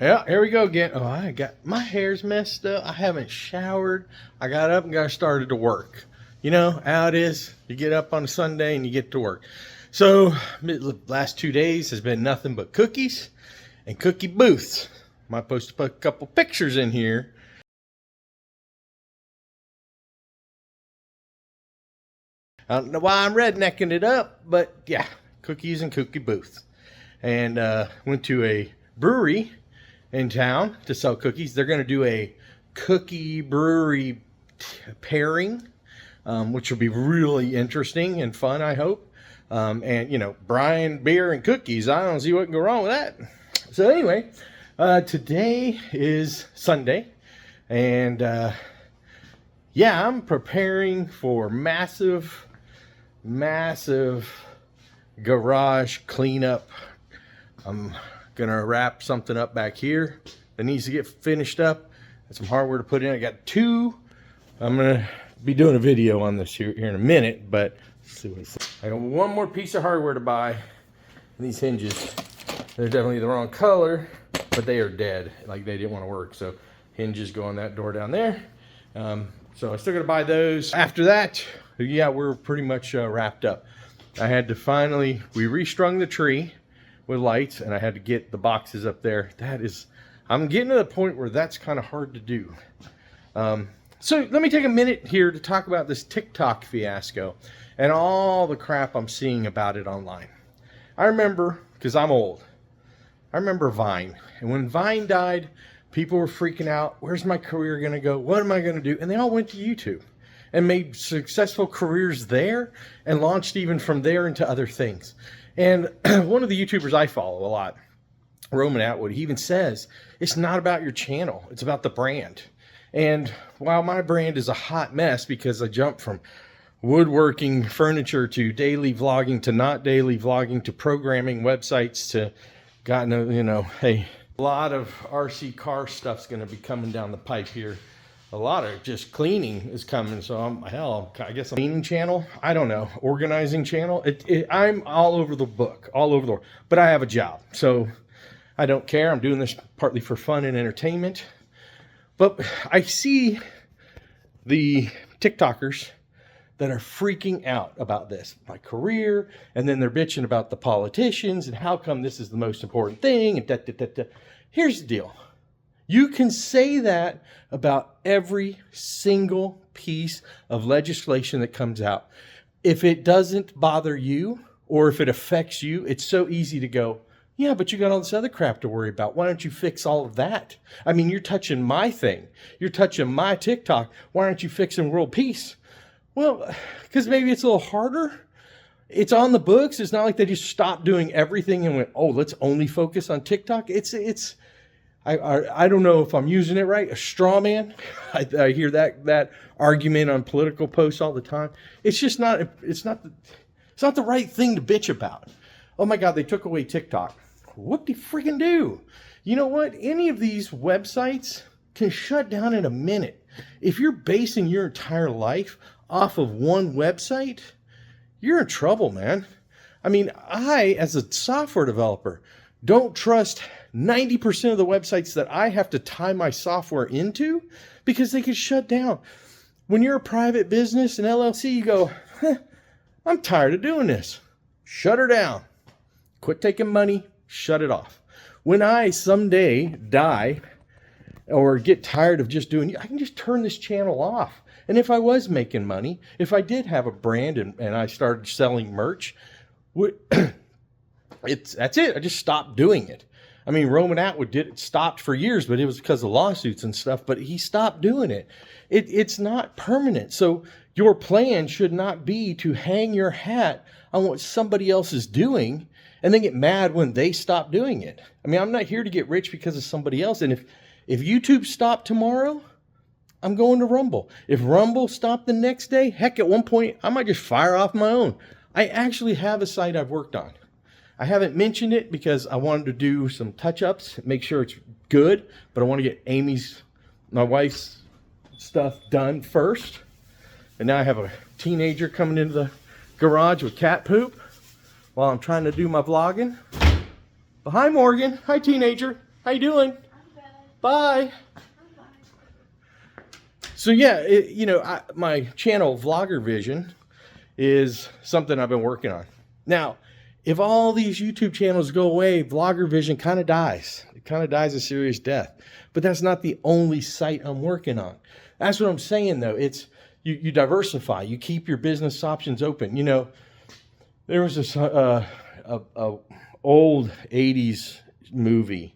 Yeah, here we go again. Oh, I got my hair's messed up. I haven't showered. I got up and got started to work. You know how it is. You get up on a Sunday and you get to work. So the last 2 days has been nothing but cookies and cookie booths. Might post a couple pictures in here. I don't know why I'm rednecking it up, but yeah, cookies and cookie booths. And went to a brewery in town to sell cookies. They're going to do a cookie brewery pairing, which will be really interesting and fun, I hope. And, you know, Brian, beer, and cookies. I don't see what can go wrong with that. So anyway, today is Sunday. And, yeah, I'm preparing for massive garage cleanup. I'm gonna wrap something up back here that needs to get finished up. Got some hardware to put in. I got two. I'm gonna be doing a video on this here in a minute, but let's see what it's like. I got one more piece of hardware to buy. These hinges, they're definitely the wrong color, but they are dead. Like they didn't want to work. So hinges go on that door down there. So I still gotta buy those. After that, yeah, we're pretty much wrapped up. I had to finally, we restrung the tree with lights, and I had to get the boxes up there. I'm getting to the point where that's kind of hard to do. So let me take a minute here to talk about this TikTok fiasco and all the crap I'm seeing about it online. I remember, because I'm old, I remember Vine. And when Vine died, people were freaking out. Where's my career going to go? What am I going to do? And they all went to YouTube and made successful careers there and launched even from there into other things. And one of the YouTubers I follow a lot, Roman Atwood, he even says, it's not about your channel, it's about the brand. And while my brand is a hot mess because I jumped from woodworking furniture to daily vlogging to not daily vlogging to programming websites to, God knows, you know, hey, a lot of RC car stuff's going to be coming down the pipe here. A lot of just cleaning is coming. So I guess I'm cleaning channel. I don't know. Organizing channel. I'm all over the book, all over the world. But I have a job. So I don't care. I'm doing this partly for fun and entertainment. But I see the TikTokers that are freaking out about this, my career, and then they're bitching about the politicians and how come this is the most important thing. And Here's the deal. You can say that about every single piece of legislation that comes out. If it doesn't bother you or if it affects you, it's so easy to go, yeah, but you got all this other crap to worry about. Why don't you fix all of that? I mean, you're touching my thing. You're touching my TikTok. Why aren't you fixing world peace? Well, because maybe it's a little harder. It's on the books. It's not like they just stopped doing everything and went, oh, let's only focus on TikTok. I don't know if I'm using it right. A straw man. I hear that argument on political posts all the time. It's just not. It's not the right thing to bitch about. Oh my God, they took away TikTok. What do you freaking do? You know what? Any of these websites can shut down in a minute. If you're basing your entire life off of one website, you're in trouble, man. I mean, I, as a software developer, don't trust 90% of the websites that I have to tie my software into because they could shut down. When you're a private business, an LLC, you go, I'm tired of doing this. Shut her down. Quit taking money. Shut it off. When I someday die or get tired of just doing it, I can just turn this channel off. And if I was making money, if I did have a brand and I started selling merch, that's it. I just stopped doing it. I mean, Roman Atwood stopped for years, but it was because of lawsuits and stuff, but he stopped doing it. It's not permanent. So your plan should not be to hang your hat on what somebody else is doing and then get mad when they stop doing it. I mean, I'm not here to get rich because of somebody else. And if YouTube stopped tomorrow, I'm going to Rumble. If Rumble stopped the next day, heck, at one point, I might just fire off my own. I actually have a site I've worked on. I haven't mentioned it because I wanted to do some touch-ups, make sure it's good, but I want to get my wife's stuff done first. And now I have a teenager coming into the garage with cat poop while I'm trying to do my vlogging. Well, hi, Morgan. Hi, teenager. How you doing? Bye. So yeah, my channel, Vlogger Vision, is something I've been working on. Now, if all these YouTube channels go away, Vlogger Vision kind of dies. It kind of dies a serious death. But that's not the only site I'm working on. That's what I'm saying, though. It's you diversify. You keep your business options open. You know, there was this old 80s movie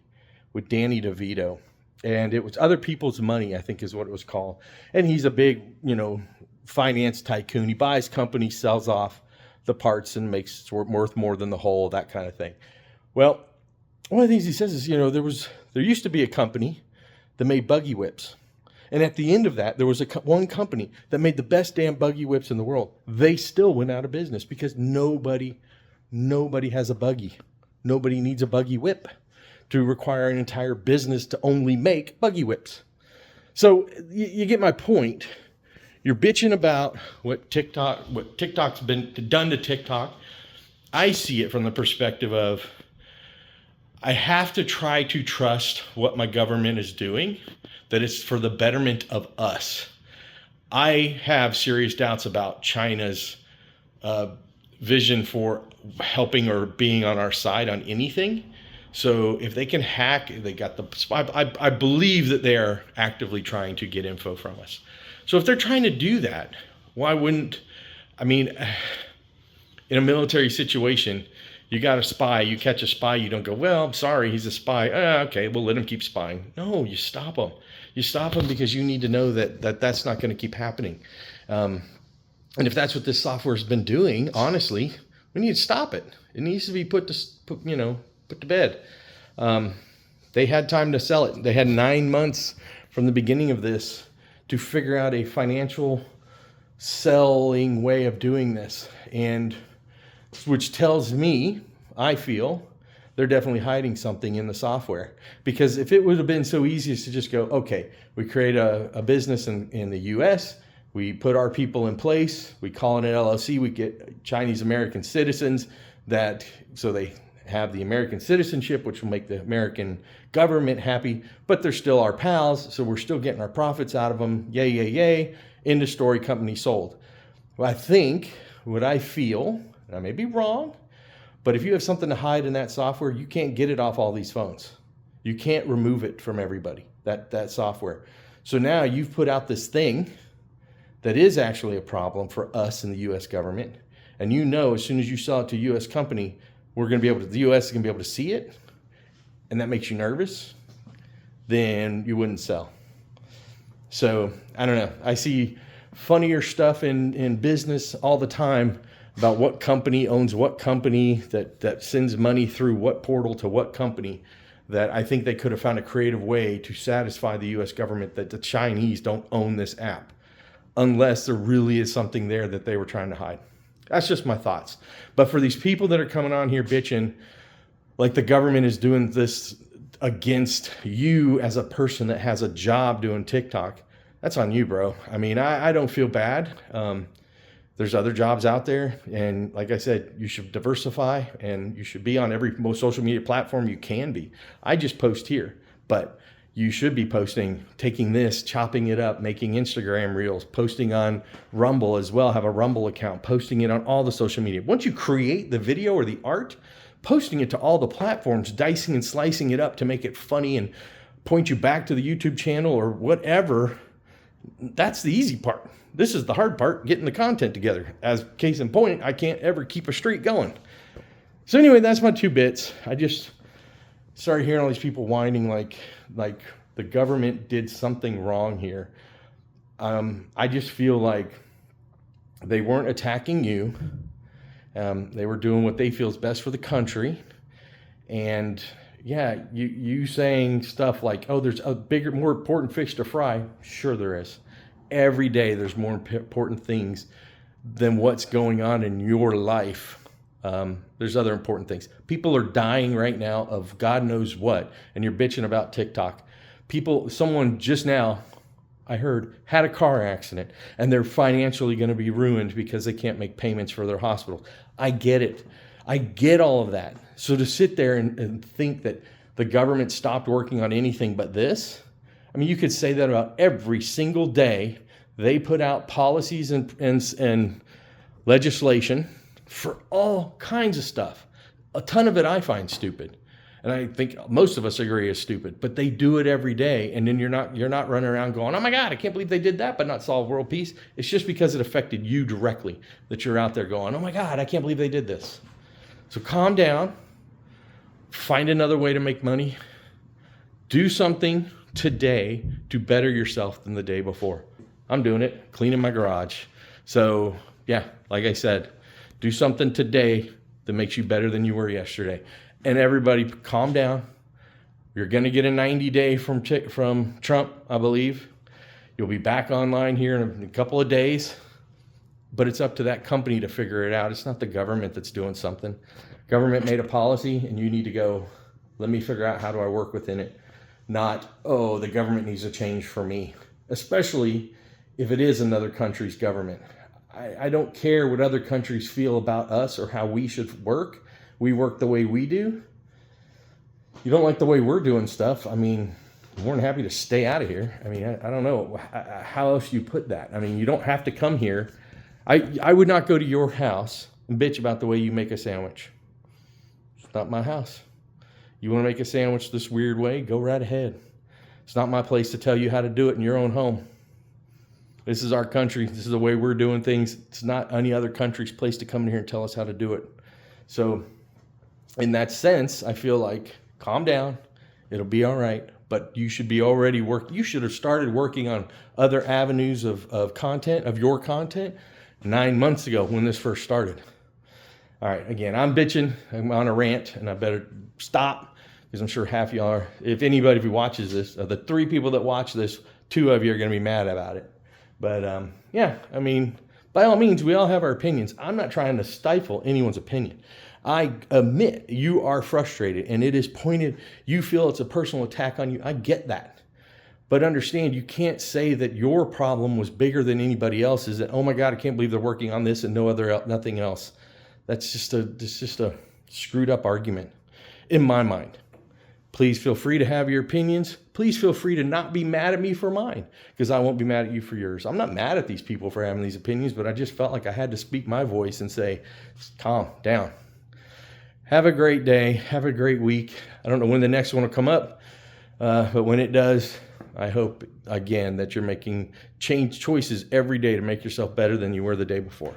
with Danny DeVito. And it was Other People's Money, I think is what it was called. And he's a big, finance tycoon. He buys companies, sells off the parts and makes it worth more than the whole, that kind of thing. Well, one of the things he says is, there used to be a company that made buggy whips. And at the end of that, there was one company that made the best damn buggy whips in the world. They still went out of business because nobody has a buggy. Nobody needs a buggy whip to require an entire business to only make buggy whips. So you get my point. You're bitching about what TikTok's been done to TikTok. I see it from the perspective of I have to try to trust what my government is doing, that it's for the betterment of us. I have serious doubts about China's vision for helping or being on our side on anything. So if they can hack, they got the spy. I believe that they are actively trying to get info from us. So if they're trying to do that, why wouldn't, in a military situation, you got a spy, you catch a spy, you don't go, well, I'm sorry, he's a spy. Okay, we'll let him keep spying. No, you stop him. You stop him because you need to know that that's not going to keep happening. And if that's what this software has been doing, honestly, we need to stop it. It needs to be put to bed. They had time to sell it. They had 9 months from the beginning of this to figure out a financial selling way of doing this. And which tells me, I feel, they're definitely hiding something in the software. Because if it would have been so easy as to just go, okay, we create a business in the US, we put our people in place, we call it an LLC, we get Chinese American citizens so they have the American citizenship, which will make the American government happy, but they're still our pals, so we're still getting our profits out of them. Yay, yay, yay. End of story, company sold. Well, I think, what I feel, and I may be wrong, but if you have something to hide in that software, you can't get it off all these phones. You can't remove it from everybody, that software. So now you've put out this thing that is actually a problem for us in the US government. And as soon as you sell it to a US company, the US is going to be able to see it, and that makes you nervous, then you wouldn't sell. So, I don't know. I see funnier stuff in business all the time about what company owns what company, that sends money through what portal to what company, that I think they could have found a creative way to satisfy the US government that the Chinese don't own this app, unless there really is something there that they were trying to hide. That's just my thoughts. But for these people that are coming on here bitching like the government is doing this against you as a person that has a job doing TikTok, that's on you, bro. I don't feel bad. There's other jobs out there. And like I said, you should diversify and you should be on most social media platform you can be. I just post here, but you should be posting, taking this, chopping it up, making Instagram reels, posting on Rumble as well, have a Rumble account, posting it on all the social media. Once you create the video or the art, posting it to all the platforms, dicing and slicing it up to make it funny and point you back to the YouTube channel or whatever, that's the easy part. This is the hard part, getting the content together. As case in point, I can't ever keep a streak going. So anyway, that's my 2 bits. I just started hearing all these people whining like the government did something wrong here. I just feel like they weren't attacking you. They were doing what they feel is best for the country. And yeah, you saying stuff like, oh, there's a bigger, more important fish to fry. Sure there is. Every day there's more important things than what's going on in your life. There's other important things. People are dying right now of God knows what, and you're bitching about TikTok. Someone just now, I heard, had a car accident, and they're financially going to be ruined because they can't make payments for their hospital. I get it. I get all of that. So to sit there and think that the government stopped working on anything but this. I mean, you could say that about every single day. They put out policies and legislation for all kinds of stuff. A ton of it I find stupid. And I think most of us agree is stupid, but they do it every day. And then you're not running around going, oh my God, I can't believe they did that, but not solve world peace. It's just because it affected you directly that you're out there going, oh my God, I can't believe they did this. So calm down, find another way to make money, do something today to better yourself than the day before. I'm doing it, cleaning my garage. So yeah, like I said, do something today that makes you better than you were yesterday. And everybody calm down. You're going to get a 90-day from Trump, I believe. You'll be back online here in a couple of days. But it's up to that company to figure it out. It's not the government that's doing something. Government made a policy and you need to go, let me figure out how do I work within it. Not, oh, the government needs to change for me. Especially if it is another country's government. I don't care what other countries feel about us or how we should work. We work the way we do. You don't like the way we're doing stuff. I mean, I'm more than happy to stay out of here. I mean, I don't know how else you put that. I mean, you don't have to come here. I would not go to your house and bitch about the way you make a sandwich. It's not my house. You want to make a sandwich this weird way? Go right ahead. It's not my place to tell you how to do it in your own home. This is our country. This is the way we're doing things. It's not any other country's place to come in here and tell us how to do it. So in that sense, I feel like calm down. It'll be all right. But you should be already working. You should have started working on other avenues of content, of your content, 9 months ago when this first started. All right, again, I'm bitching. I'm on a rant, and I better stop because I'm sure half y'all are. If anybody who watches this, of the 3 people that watch this, 2 of you are going to be mad about it. But yeah, I mean, by all means, we all have our opinions. I'm not trying to stifle anyone's opinion. I admit you are frustrated and it is pointed, you feel it's a personal attack on you. I get that. But understand, you can't say that your problem was bigger than anybody else's. That, oh my God, I can't believe they're working on this and nothing else. That's just a screwed up argument in my mind. Please feel free to have your opinions. Please feel free to not be mad at me for mine, because I won't be mad at you for yours. I'm not mad at these people for having these opinions, but I just felt like I had to speak my voice and say, calm down. Have a great day. Have a great week. I don't know when the next one will come up, but when it does, I hope, again, that you're making choices every day to make yourself better than you were the day before.